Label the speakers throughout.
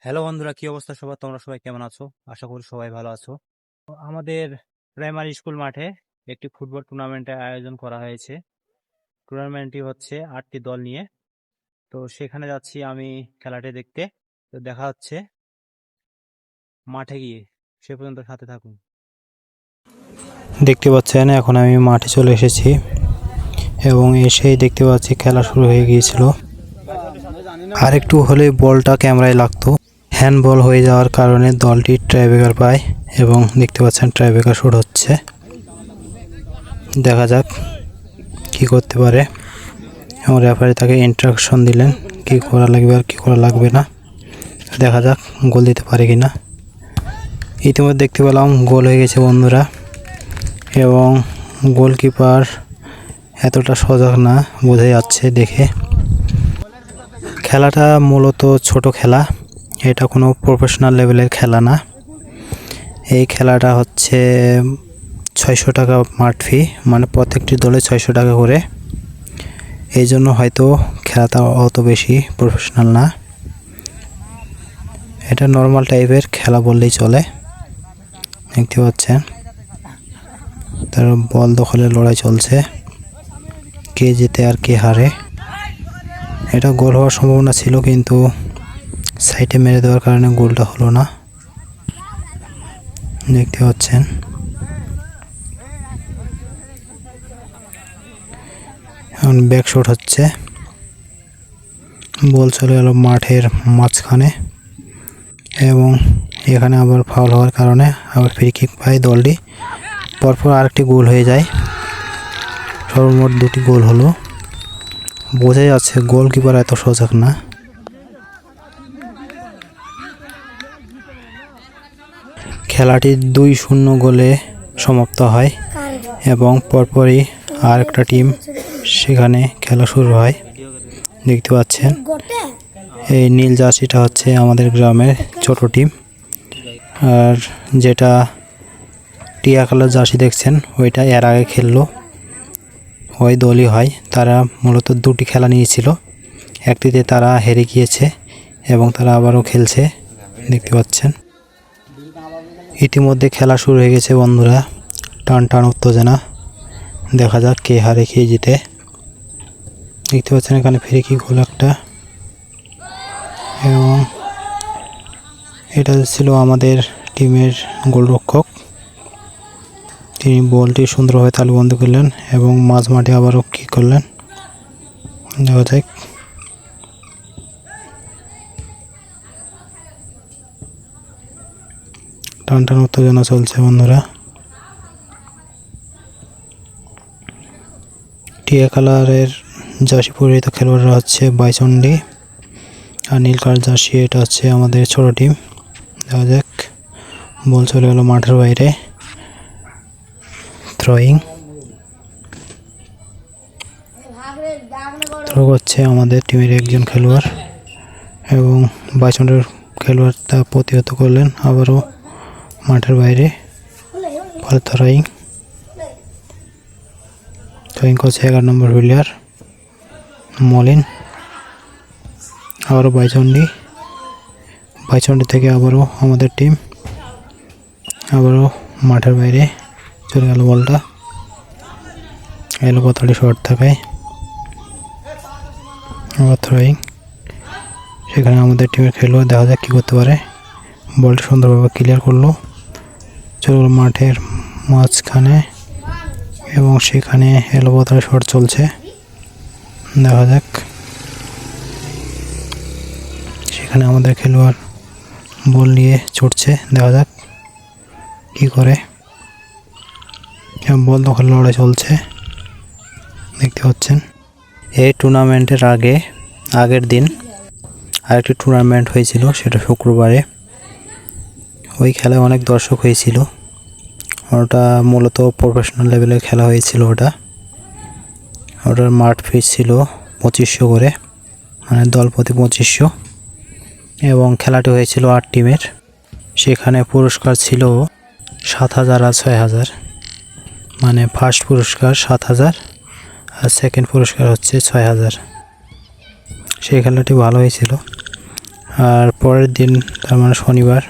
Speaker 1: Hello বন্ধুরা, কি অবস্থা সবার? তোমরা সবাই কেমন আছো? আশা করি সবাই ভালো আছো। তো আমাদের প্রাইমারি স্কুল মাঠে একটি ফুটবল টুর্নামেন্টের আয়োজন করা হয়েছে। টুর্নামেন্টটি হচ্ছে 8টি দল নিয়ে। তো সেখানে যাচ্ছি আমি খেলাটি দেখতে। তো দেখা হচ্ছে মাঠে গিয়ে। সে পর্যন্ত সাথে থাকুন। দেখতে পাচ্ছেন এখন আমি মাঠে চলে এসেছি এবং এসেই দেখতে পাচ্ছি খেলা শুরু হয়ে গিয়েছিল। আর একটু হলে বলটা ক্যামেরায় লাগতো। হ্যান্ডবল হয়ে যাওয়ার কারণে দলটি ট্রাইব্রেকার পায় এবং দেখতে পাচ্ছেন ট্রাইব্রেকার শুট হচ্ছে। দেখা যাক কি করতে পারে এবং রেফারি তাকে ইনস্ট্রাকশন দিলেন কি করা লাগবে আর কি করা লাগবে না। দেখা যাক গোল দিতে পারে কিনা। ইতিমধ্যে দেখতে পেলাম গোল হয়ে গেছে বন্ধুরা, এবং গোলকিপার এতটা সজাগ না বোঝা যাচ্ছে দেখে। খেলাটা মূলত ছোট খেলা, এটা কোনো প্রফেশনাল লেভেলের খেলা না। এই খেলাটা হচ্ছে 600 টাকা মাঠ ফি, মানে প্রত্যেকটি দলে 600 টাকা করে। এই জন্য হয়তো খেলাটা অত বেশি প্রফেশনাল না, এটা নর্মাল টাইপের খেলা বললেই চলে। দেখতে পাচ্ছেন তার বল দখলের লড়াই চলছে, কে জিতে আর কে হারে। এটা গোল হওয়ার সম্ভাবনা ছিল, কিন্তু সাইডে মেরে দেওয়ার কারণে গোলটা হলো না। দেখতে পাচ্ছেন এখন ব্যাক শট হচ্ছে, বল চলে গেল মাঠের মাঝখানে এবং এখানে আবার ফাউল হওয়ার কারণে আবার ফ্রি কিক পায় দলটি। পরপর আরেকটি গোল হয়ে যায়, সর্বমোট 2টি গোল হলো। বোঝা যাচ্ছে গোলকিপার এত সজাগ না। খেলাটি 2-0 গোলে সমাপ্ত হয় এবং পরপরই আর একটা টিম সেখানে খেলা শুরু হয়। দেখতে পাচ্ছেন এই নীল জার্সিটা হচ্ছে আমাদের গ্রামের ছোট টিম, আর যেটা টিয়া কালার জার্সি দেখছেন ওইটা এর আগে খেললো, ওই দলই হয়। তারা মূলত 2টি খেলা নিয়েছিল, একটিতে তারা হেরে গিয়েছে এবং তারা আবারও খেলছে। দেখতে পাচ্ছেন ইতিমধ্যে খেলা শুরু হয়ে গেছে বন্ধুরা, টান টান উত্তেজনা। দেখা যাক কে হারে কে জিতে। দেখতে পাচ্ছেন এখানে ফ্রি কিক হলো একটা, এবং এটা ছিল আমাদের টিমের গোলরক্ষক। তিনি বলটি সুন্দরভাবে তালুবন্ধ করলেন এবং মাঝ মাঠে আবারও কিক করলেন। দেখা যাক টান টান উত্তেজনা চলছে বন্ধুরা। টিয়া কালারের জার্সি পরিহিত খেলোয়াড়রা হচ্ছে বাইচন্ডি, আর নীল কালার জার্সি এটা হচ্ছে আমাদের ছোট টিম। দেখা যাক বল চলে গেল মাঠের বাইরে, থ্রোয়িং থ্রো করছে আমাদের টিমের একজন খেলোয়াড় এবং বাইচন্ডের খেলোয়াড় তা প্রতিহত করলেন আবারও মাঠের বাইরে। ফলে থ্রোয়িং করছে 11 নম্বর প্লেয়ার মলিন। আবারও বাইচন্ডি থেকে আবারও আমাদের টিম, আবারও মাঠের বাইরে চলে গেল বলটা। এলো কতটি শর্ট থাকায় আবার থ্রোয়িং, সেখানে আমাদের টিমের খেলোয়াড় দেখা যাক কী করতে পারে। বলটা সুন্দরভাবে ক্লিয়ার করলো, চলে গেল মাঠের মাঝখানে এবং সেখানে এলো কতটি শর্ট চলছে। দেখা যাক সেখানে আমাদের খেলোয়াড় বল নিয়ে ছুটছে, দেখা যাক কি করে। বল দখল লড়াই চলছে দেখতে পাচ্ছেন। এই টুর্নামেন্টের আগের দিন আরেকটি টুর্নামেন্ট হয়েছিল, সেটা শুক্রবারে। ওই খেলায় অনেক দর্শক হয়েছিল, ওটা মূলত প্রফেশনাল লেভেলের খেলা হয়েছিল। ওটার মাঠ ফি ছিল 2500 করে, মানে দল প্রতি 2500, এবং খেলাটি হয়েছিল 8 টিমের। সেখানে পুরস্কার ছিল 7000 আর 6000, মানে ফার্স্ট পুরস্কার 7000 আর সেকেন্ড পুরস্কার হচ্ছে 6000। সেই খেলাটি ভালো হয়েছিল, আর পরের দিন তার মানে শনিবার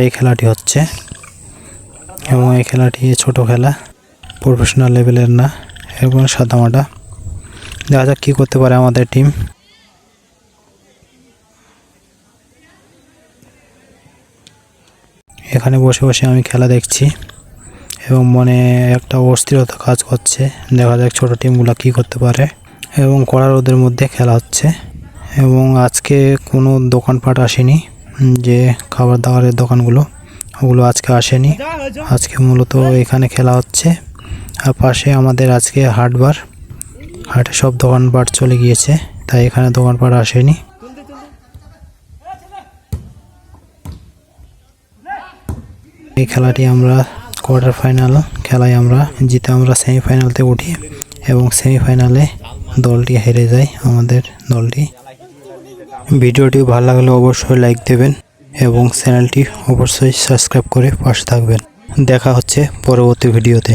Speaker 1: এই খেলাটি হচ্ছে এবং এই খেলাটি ছোট খেলা, প্রফেশনাল লেভেলের না, এবং সাদামাটা। দেখা যাক কী করতে পারে আমাদের টিম। এখানে বসে বসে আমি খেলা দেখছি এবং মনে একটা অস্থিরতা কাজ করছে। দেখা যাক ছোট টিমগুলো কী করতে পারে। এবং কড়া রোদের মধ্যে খেলা হচ্ছে এবং আজকে কোনো দোকানপাট আসেনি, যে খাবার দাবারের দোকানগুলো ওগুলো আজকে আসেনি। আজকে মূলত এখানে খেলা হচ্ছে। আর পাশে আমাদের আজকে হাটবার, হাটে সব দোকানপাট চলে গিয়েছে, তাই এখানে দোকানপাট আসেনি। এই খেলাটি আমরা কোয়ার্টার ফাইনাল খেলায় আমরা জিতে আমরা সেমিফাইনালতে উঠি এবং সেমিফাইনালে দলটি হেরে যায়, আমাদের দলটি। ভিডিওটি ভালো লাগলে অবশ্যই লাইক দেবেন এবং চ্যানেলটি অবশ্যই সাবস্ক্রাইব করে পাশে থাকবেন। দেখা হচ্ছে পরবর্তী ভিডিওতে।